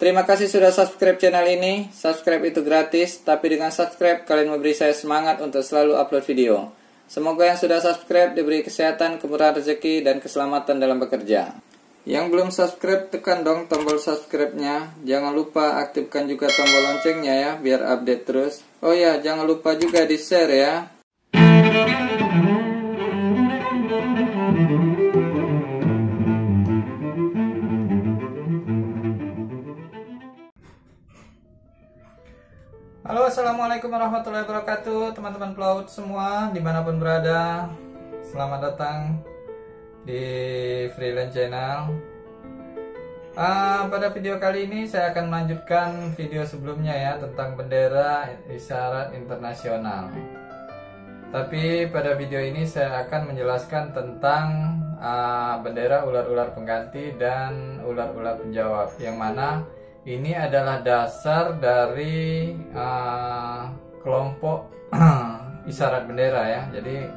Terima kasih sudah subscribe channel ini. Subscribe itu gratis, tapi dengan subscribe kalian memberi saya semangat untuk selalu upload video. Semoga yang sudah subscribe diberi kesehatan, kemurahan rezeki, dan keselamatan dalam bekerja. Yang belum subscribe, tekan dong tombol subscribe-nya. Jangan lupa aktifkan juga tombol loncengnya ya, biar update terus. Oh ya, jangan lupa juga di-share ya. Halo, assalamualaikum warahmatullahi wabarakatuh, teman-teman pelaut semua dimanapun berada. Selamat datang di Freelance Channel. Pada video kali ini saya akan melanjutkan video sebelumnya ya, tentang bendera isyarat internasional. Tapi pada video ini saya akan menjelaskan tentang bendera ular-ular pengganti dan ular-ular penjawab, yang mana ini adalah dasar dari kelompok isyarat bendera ya. Jadi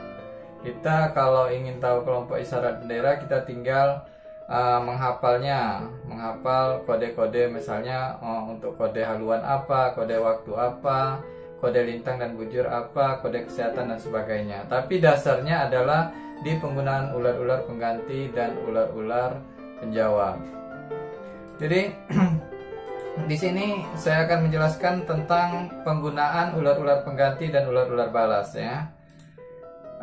kita kalau ingin tahu kelompok isyarat bendera, kita tinggal menghafalnya, menghafal kode-kode, misalnya untuk kode haluan apa, kode waktu apa, kode lintang dan bujur apa, kode kesehatan dan sebagainya. Tapi dasarnya adalah di penggunaan ular-ular pengganti dan ular-ular penjawab. Jadi di sini saya akan menjelaskan tentang penggunaan ular-ular pengganti dan ular-ular balas ya.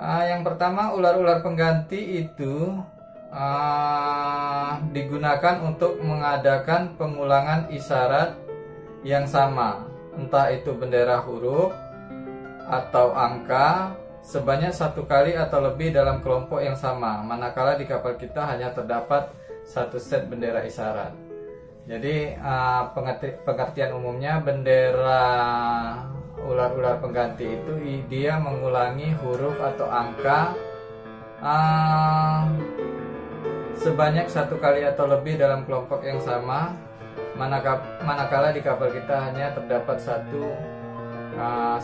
Yang pertama, ular-ular pengganti itu digunakan untuk mengadakan pengulangan isyarat yang sama, entah itu bendera huruf atau angka, sebanyak satu kali atau lebih dalam kelompok yang sama, manakala di kapal kita hanya terdapat satu set bendera isyarat. Jadi pengertian umumnya, bendera ular-ular pengganti itu dia mengulangi huruf atau angka sebanyak satu kali atau lebih dalam kelompok yang sama, manakala di kapal kita hanya terdapat satu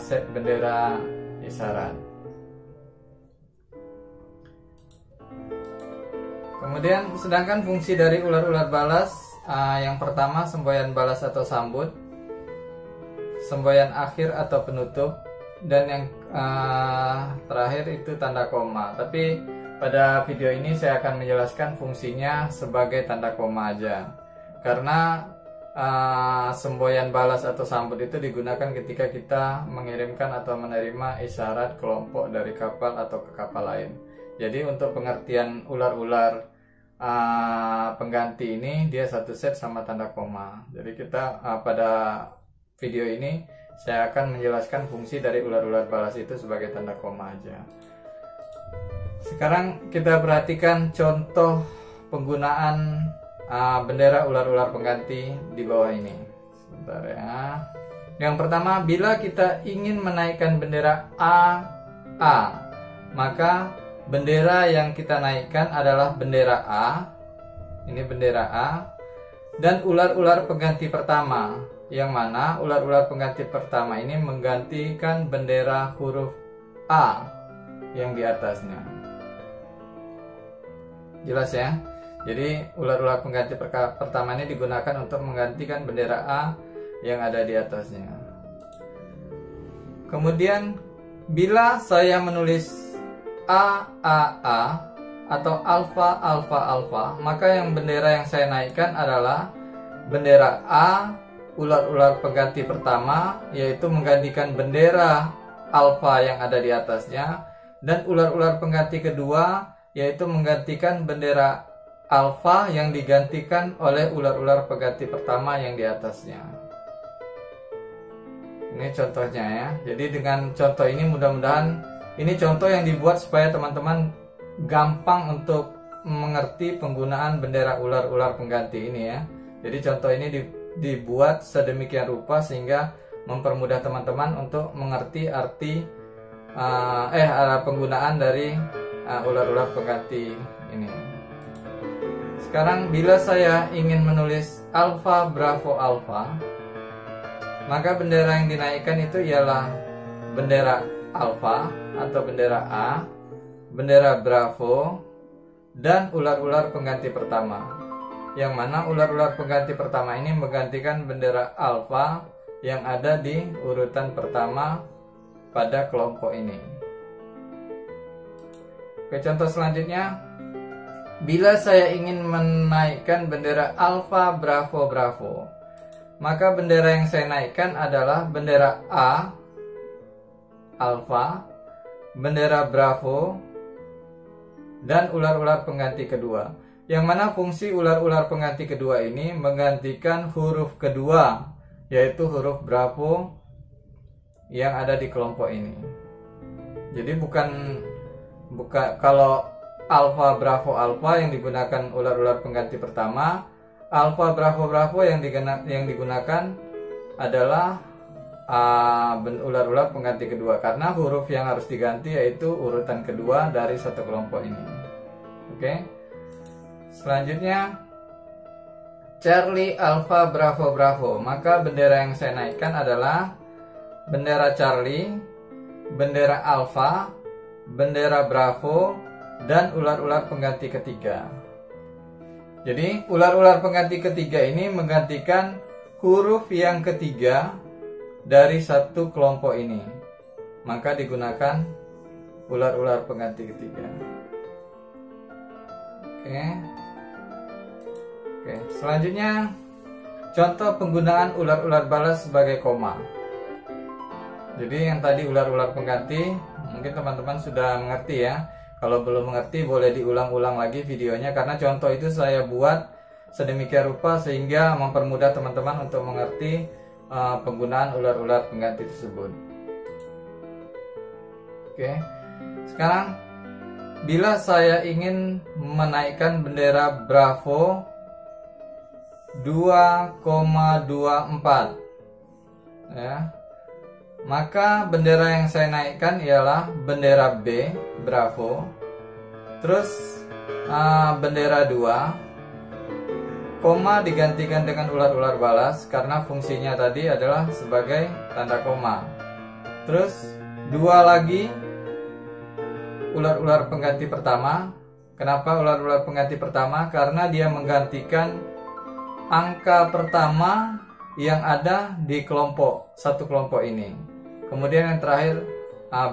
set bendera isyarat. Kemudian sedangkan fungsi dari ular-ular balas, yang pertama semboyan balas atau sambut, semboyan akhir atau penutup, dan yang terakhir itu tanda koma. Tapi pada video ini saya akan menjelaskan fungsinya sebagai tanda koma aja, karena semboyan balas atau sambut itu digunakan ketika kita mengirimkan atau menerima isyarat kelompok dari kapal atau ke kapal lain. Jadi untuk pengertian ular-ular pengganti ini, dia satu set sama tanda koma. Jadi kita pada video ini saya akan menjelaskan fungsi dari ular-ular balas itu sebagai tanda koma aja. Sekarang kita perhatikan contoh penggunaan bendera ular-ular pengganti di bawah ini. Sebentar ya. Yang pertama, bila kita ingin menaikkan bendera AA, maka bendera yang kita naikkan adalah bendera A. Ini bendera A. Dan ular-ular pengganti pertama, yang mana ular-ular pengganti pertama ini menggantikan bendera huruf A yang di atasnya. Jelas ya? Jadi ular-ular pengganti pertama ini digunakan untuk menggantikan bendera A yang ada di atasnya. Kemudian bila saya menulis AAA atau alfa alfa alfa, maka yang bendera yang saya naikkan adalah bendera A, ular-ular pengganti pertama, yaitu menggantikan bendera alfa yang ada di atasnya, dan ular-ular pengganti kedua, yaitu menggantikan bendera alfa yang digantikan oleh ular-ular pengganti pertama yang di atasnya. Ini contohnya ya. Jadi dengan contoh ini mudah-mudahan ini contoh yang dibuat supaya teman-teman gampang untuk mengerti penggunaan bendera ular-ular pengganti ini ya. Jadi contoh ini dibuat sedemikian rupa sehingga mempermudah teman-teman untuk mengerti arti penggunaan dari ular-ular pengganti ini. Sekarang bila saya ingin menulis alfa bravo alfa, maka bendera yang dinaikkan itu ialah bendera alfa atau bendera A, bendera bravo, dan ular-ular pengganti pertama. yang mana ular-ular pengganti pertama ini menggantikan bendera alfa yang ada di urutan pertama pada kelompok ini. Oke, contoh selanjutnya, bila saya ingin menaikkan bendera alfa bravo bravo, maka bendera yang saya naikkan adalah bendera A alfa, bendera bravo, dan ular-ular pengganti kedua. Yang mana fungsi ular-ular pengganti kedua ini menggantikan huruf kedua, yaitu huruf bravo yang ada di kelompok ini. Jadi bukan kalau alfa bravo alfa yang digunakan ular-ular pengganti pertama, alfa bravo bravo yang digunakan adalah ular-ular pengganti kedua, karena huruf yang harus diganti yaitu urutan kedua dari satu kelompok ini. Oke. Selanjutnya, Charlie Alpha Bravo Bravo, maka bendera yang saya naikkan adalah bendera Charlie, bendera Alpha, bendera Bravo, dan ular-ular pengganti ketiga. Jadi ular-ular pengganti ketiga ini menggantikan huruf yang ketiga dari satu kelompok ini, maka digunakan ular-ular pengganti ketiga. Oke, selanjutnya contoh penggunaan ular-ular balas sebagai koma. Jadi yang tadi ular-ular pengganti mungkin teman-teman sudah mengerti ya. Kalau belum mengerti boleh diulang-ulang lagi videonya, karena contoh itu saya buat sedemikian rupa sehingga mempermudah teman-teman untuk mengerti penggunaan ular-ular pengganti tersebut. Oke, sekarang bila saya ingin menaikkan bendera Bravo 2,24 ya, maka bendera yang saya naikkan ialah bendera B Bravo, terus bendera 2, koma digantikan dengan ular-ular balas karena fungsinya tadi adalah sebagai tanda koma. Terus 2 lagi ular-ular pengganti pertama. Kenapa ular-ular pengganti pertama? Karena dia menggantikan angka pertama yang ada di satu kelompok ini. Kemudian yang terakhir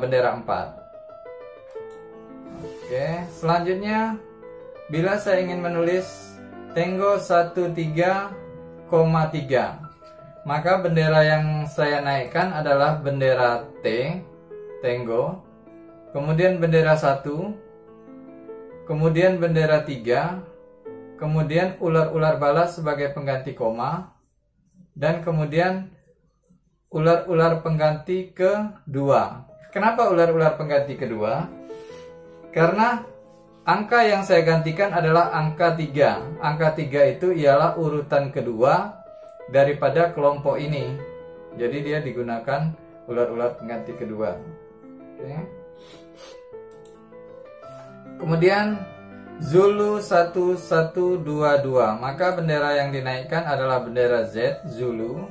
bendera 4. Oke, selanjutnya bila saya ingin menulis Tango 13,3, maka bendera yang saya naikkan adalah bendera T Tango, kemudian bendera 1, kemudian bendera 3, kemudian ular-ular balas sebagai pengganti koma, dan kemudian ular-ular pengganti kedua. Kenapa ular-ular pengganti kedua? Karena angka yang saya gantikan adalah angka 3. Angka 3 itu ialah urutan kedua daripada kelompok ini. Jadi dia digunakan ular-ular pengganti kedua. Oke. Kemudian Zulu 1122, maka bendera yang dinaikkan adalah bendera Z Zulu,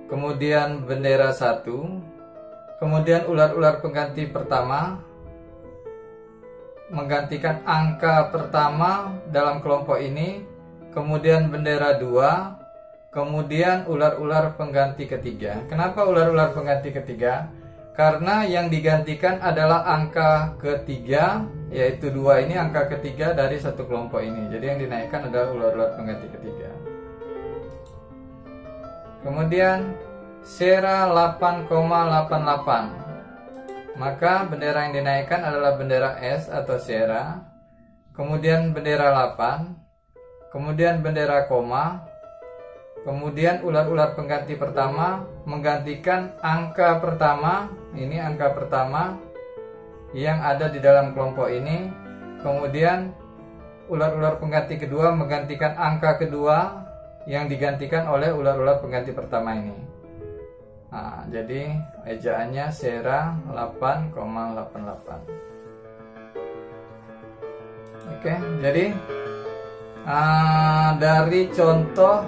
kemudian bendera 1, kemudian ular-ular pengganti pertama menggantikan angka pertama dalam kelompok ini, kemudian bendera 2, kemudian ular-ular pengganti ketiga. Kenapa ular-ular pengganti ketiga? Karena yang digantikan adalah angka ketiga, yaitu 2 ini angka ketiga dari satu kelompok ini. Jadi yang dinaikkan adalah ular-ular pengganti ketiga. Kemudian Sierra 8,88, maka bendera yang dinaikkan adalah bendera S atau Sierra, kemudian bendera 8, kemudian bendera koma, kemudian ular-ular pengganti pertama menggantikan angka pertama, ini angka pertama yang ada di dalam kelompok ini, kemudian ular-ular pengganti kedua menggantikan angka kedua yang digantikan oleh ular-ular pengganti pertama ini. Nah, jadi ejaannya Sierra 8,88. Oke, jadi dari contoh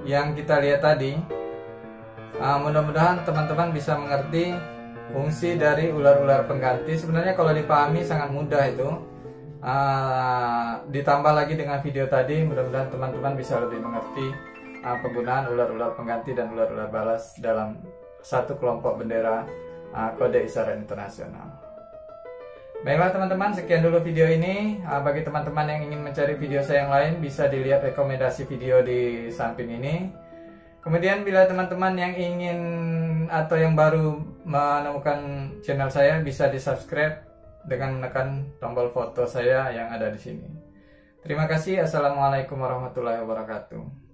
yang kita lihat tadi, mudah-mudahan teman-teman bisa mengerti fungsi dari ular-ular pengganti. Sebenarnya kalau dipahami sangat mudah itu. ditambah lagi dengan video tadi, mudah-mudahan teman-teman bisa lebih mengerti penggunaan ular-ular pengganti dan ular-ular balas dalam satu kelompok bendera kode isyarat internasional. Baiklah teman-teman, sekian dulu video ini. Bagi teman-teman yang ingin mencari video saya yang lain, bisa dilihat rekomendasi video di samping ini. Kemudian bila teman-teman yang ingin atau yang baru menemukan channel saya, bisa di subscribe dengan menekan tombol foto saya yang ada di sini. Terima kasih. Assalamualaikum warahmatullahi wabarakatuh.